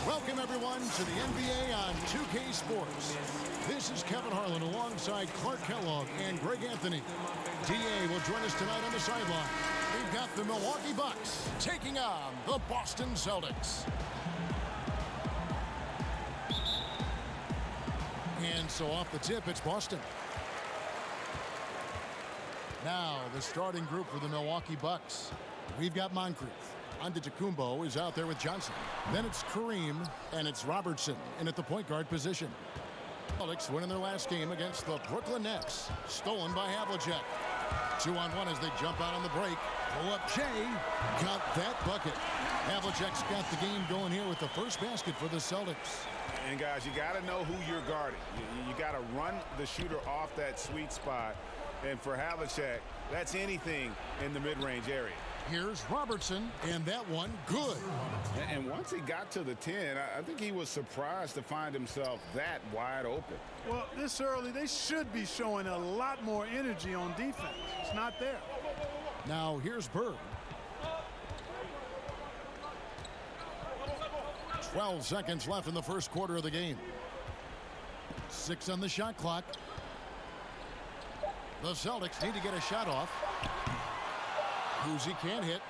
Welcome, everyone, to the NBA on 2K Sports. This is Kevin Harlan alongside Clark Kellogg and Greg Anthony. DA will join us tonight on the sideline. We've got the Milwaukee Bucks taking on the Boston Celtics. And so off the tip, it's Boston. Now, the starting group for the Milwaukee Bucks. We've got Moncrief. Antetokounmpo is out there with Johnson. Then it's Kareem, and it's Robertson in at the point guard position. Celtics winning their last game against the Brooklyn Nets. Stolen by Havlicek. 2-on-1 as they jump out on the break. Pull up Jay. Got that bucket. Havlicek's got the game going here with the first basket for the Celtics. And guys, you got to know who you're guarding. You got to run the shooter off that sweet spot. And for Havlicek, that's anything in the mid-range area. Here's Robertson, and that one good. And once he got to the 10, I think he was surprised to find himself that wide open. Well, this early, they should be showing a lot more energy on defense. It's not there. Now here's Bird. 12 seconds left in the first quarter of the game. 6 on the shot clock. The Celtics need to get a shot off. Kuzi can't hit.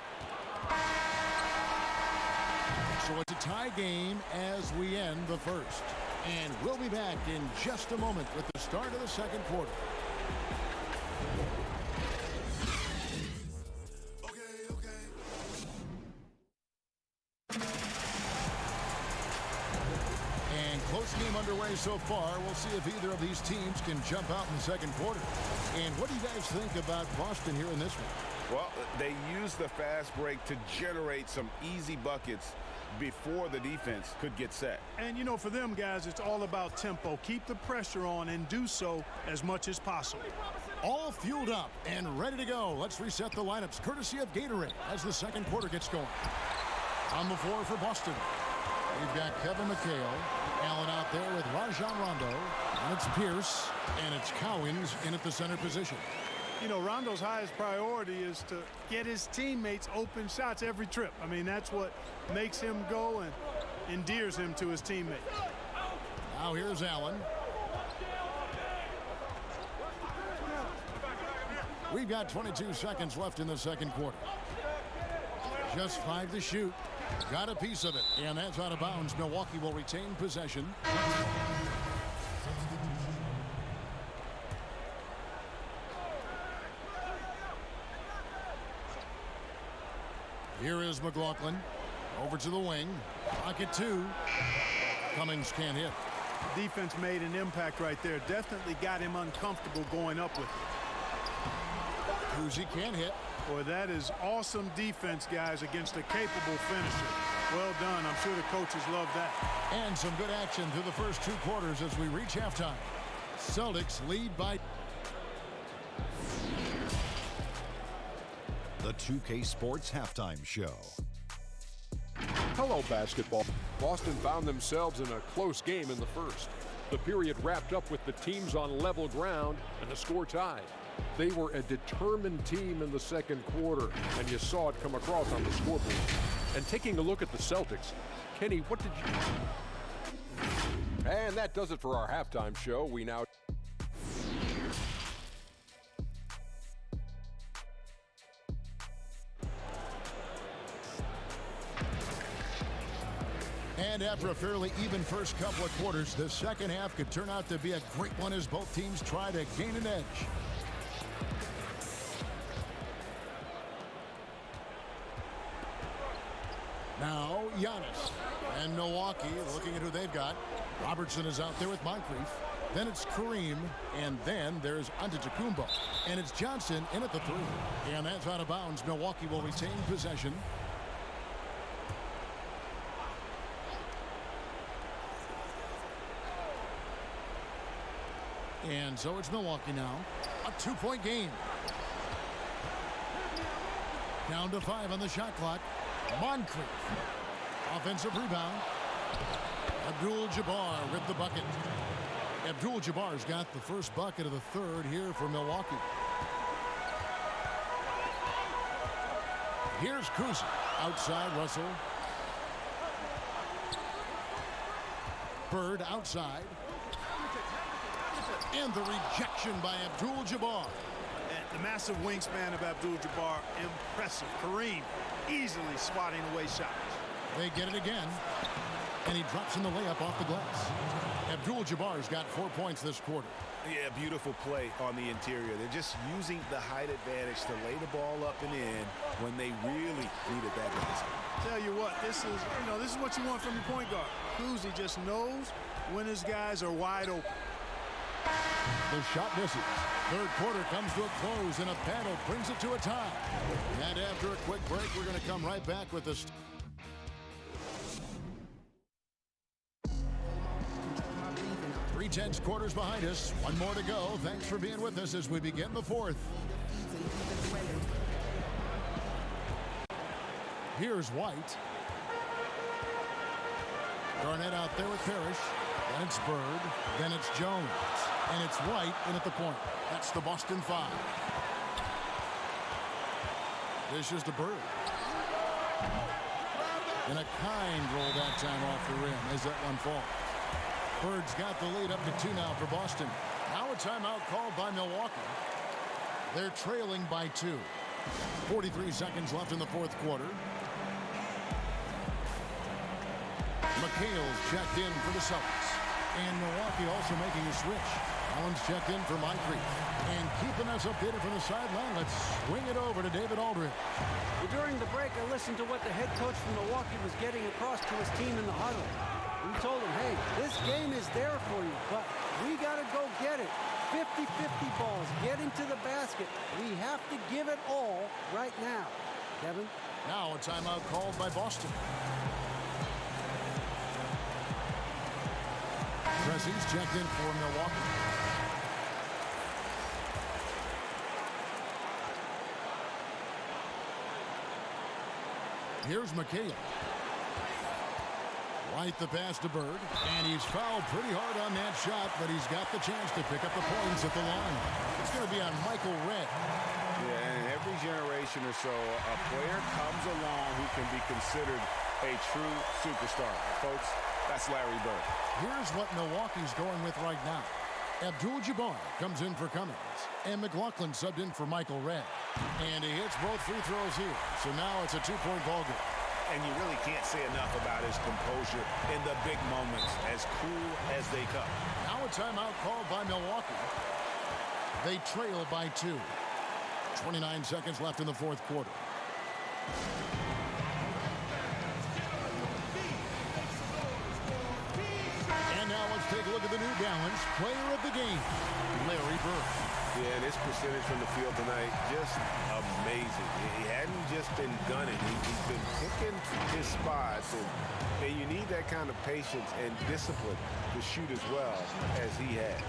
So it's a tie game as we end the first. And we'll be back in just a moment with the start of the second quarter. And close game underway so far. We'll see if either of these teams can jump out in the second quarter. And what do you guys think about Boston here in this one? Well, they used the fast break to generate some easy buckets before the defense could get set. And, you know, for them, guys, it's all about tempo. Keep the pressure on and do so as much as possible. All fueled up and ready to go. Let's reset the lineups, courtesy of Gatorade, as the second quarter gets going. On the floor for Boston, we've got Kevin McHale, Allen out there with Rajon Rondo, and it's Pierce, and it's Cowens in at the center position. You know, Rondo's highest priority is to get his teammates open shots every trip. I mean, that's what makes him go and endears him to his teammates. Now here's Allen. We've got 22 seconds left in the second quarter. Just 5 to shoot. Got a piece of it, and that's out of bounds. Milwaukee will retain possession. Here is McLaughlin. Over to the wing. Pocket 2. Cummings can't hit. Defense made an impact right there. Definitely got him uncomfortable going up with it. Kuzi can't hit. Boy, that is awesome defense, guys, against a capable finisher. Well done. I'm sure the coaches love that. And some good action through the first 2 quarters as we reach halftime. Celtics lead by... The 2K Sports Halftime Show. Hello, basketball. Boston found themselves in a close game in the first. The period wrapped up with the teams on level ground and the score tied. They were a determined team in the second quarter, and you saw it come across on the scoreboard. And taking a look at the Celtics, Kenny, what did you... And that does it for our halftime show. We now... And after a fairly even first couple of quarters, the second half could turn out to be a great one as both teams try to gain an edge. Now, Giannis. And Milwaukee looking at who they've got. Robertson is out there with Moncrief. Then it's Kareem. And then there's Antetokounmpo. And it's Johnson in at the 3. And that's out of bounds. Milwaukee will retain possession. And so it's Milwaukee now. A 2-point game. Down to 5 on the shot clock. Moncrief. Offensive rebound. Abdul-Jabbar with the bucket. Abdul-Jabbar's got the first bucket of the third here for Milwaukee. Here's Kuzi. Outside Russell. Bird outside. And the rejection by Abdul-Jabbar. The massive wingspan of Abdul-Jabbar, impressive. Kareem easily swatting away shots. They get it again. And he drops in the layup off the glass. Abdul-Jabbar's got 4 points this quarter. Yeah, beautiful play on the interior. They're just using the height advantage to lay the ball up and in when they really needed that basket. Tell you what, this is what you want from your point guard. Kuzi just knows when his guys are wide open. The shot misses. Third quarter comes to a close, and a battle brings it to a tie. And after a quick break, we're going to come right back with this. 3/10 quarters behind us. One more to go. Thanks for being with us as we begin the fourth. Here's White. Garnett out there with Parrish. Then it's Bird. Then it's Jones. And it's White in at the point. That's the Boston 5. This is to Bird. And a kind roll that time off the rim as that one falls. Bird's got the lead up to 2 now for Boston. Now a timeout called by Milwaukee. They're trailing by 2. 43 seconds left in the fourth quarter. McHale's checked in for the Celtics. And Milwaukee also making a switch. Allen's checked in for Moncrief. And keeping us updated from the sideline, let's swing it over to David Aldridge. Well, during the break, I listened to what the head coach from Milwaukee was getting across to his team in the huddle. He told them, hey, this game is there for you, but we got to go get it. 50-50 balls, get into the basket. We have to give it all right now. Kevin? Now a timeout called by Boston. Pressey's checked in for Milwaukee. Here's McHale. White the pass to Bird, and he's fouled pretty hard on that shot, but he's got the chance to pick up the points at the line. It's going to be on Michael Redd. Yeah, and every generation or so, a player comes along who can be considered a true superstar. Folks, that's Larry Bird. Here's what Milwaukee's going with right now. Abdul-Jabbar comes in for Cummings, and McLaughlin subbed in for Michael Redd. And he hits both free throws here, so now it's a 2-point ball game. And you really can't say enough about his composure in the big moments, as cool as they come. Now a timeout called by Milwaukee. They trail by 2. 29 seconds left in the fourth quarter. And now let's take a look at the New Balance player of the game, Larry Bird. Yeah, and his percentage from the field tonight, just amazing. He hadn't just been gunning. He's been picking his spots, and you need that kind of patience and discipline to shoot as well as he had.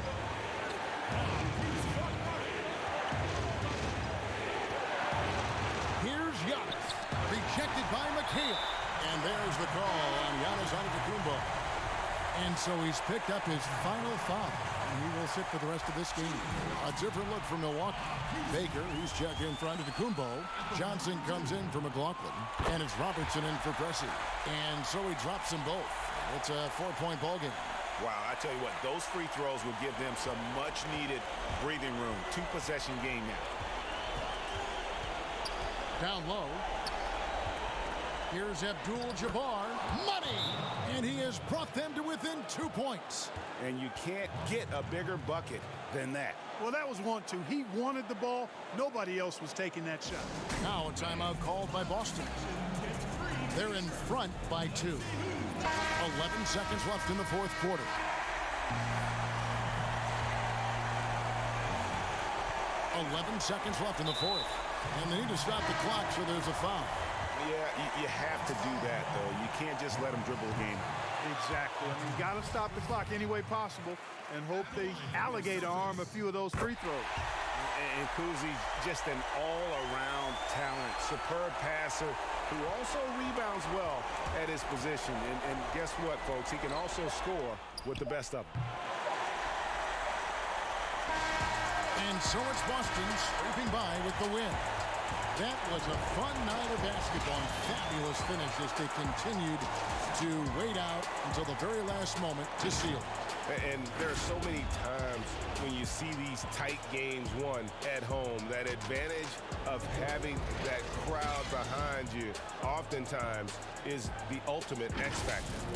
Here's Giannis, rejected by McHale. And there's the call on Giannis Antetokounmpo. And so he's picked up his final foul. And he will sit for the rest of this game. A different look for Milwaukee. Baker, he's checked in for Antetokounmpo. Johnson comes in for McLaughlin. And it's Robertson in for Pressey. And so he drops them both. It's a 4-point ball game. Wow, I tell you what, those free throws will give them some much-needed breathing room. 2-possession game now. Down low. Here's Abdul-Jabbar. Money! And he has brought them to within 2 points. And you can't get a bigger bucket than that. Well, that was 1-2. He wanted the ball. Nobody else was taking that shot. Now a timeout called by Boston. They're in front by 2. 11 seconds left in the fourth quarter. Seconds left in the fourth. And they need to stop the clock, so there's a foul. Yeah, you have to do that, though. You can't just let them dribble the game. Exactly. I mean, you got to stop the clock any way possible and hope they alligator arm a few of those free throws. And Kuzi, just an all-around talent, superb passer who also rebounds well at his position. And guess what, folks? He can also score with the best of them. And so it's Boston scraping by with the win. That was a fun night of basketball and fabulous finish as they continued to wait out until the very last moment to seal it. And there are so many times when you see these tight games won at home, that advantage of having that crowd behind you oftentimes is the ultimate X factor.